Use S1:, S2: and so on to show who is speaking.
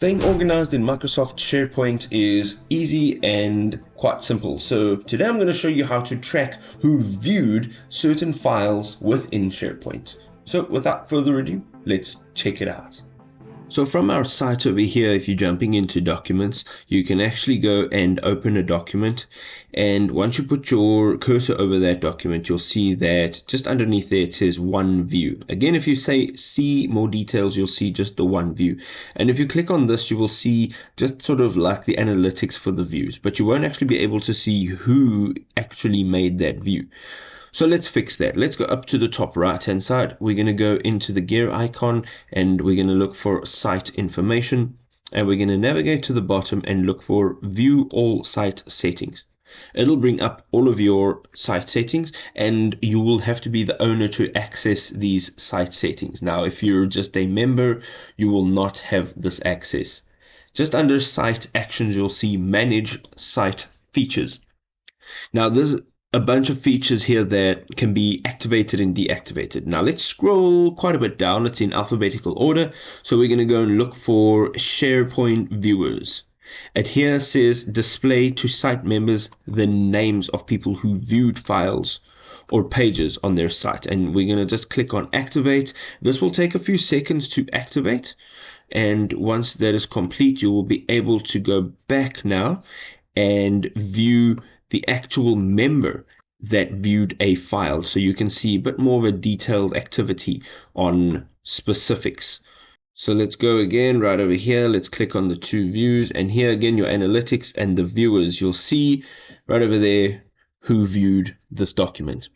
S1: Staying organized in Microsoft SharePoint is easy and quite simple. So today I'm going to show you how to track who viewed certain files within SharePoint. So without further ado, let's check it out. So from our site over here, if you're jumping into documents, you can actually go and open a document. And once you put your cursor over that document, you'll see that just underneath there, it says one view. Again, if you say see more details, you'll see just the one view. And if you click on this, you will see just sort of like the analytics for the views, but you won't actually be able to see who actually made that view. So let's fix that. Let's go up to the top right hand side. We're going to go into the gear icon and we're going to look for site information, and we're going to navigate to the bottom and look for view all site settings. It'll bring up all of your site settings, and you will have to be the owner to access these site settings. Now, if you're just a member, you will not have this access. Just under site actions, you'll see manage site features. Now, there's a bunch of features here that can be activated and deactivated. Now let's scroll quite a bit down. It's in alphabetical order. So we're going to go and look for SharePoint viewers. And here says display to site members the names of people who viewed files or pages on their site. And we're going to just click on activate. This will take a few seconds to activate. And once that is complete, you will be able to go back now and view the actual member that viewed a file, so you can see a bit more of a detailed activity on specifics. So let's go again right over here. Let's click on the two views, and here again your analytics and the viewers. You'll see right over there who viewed this document.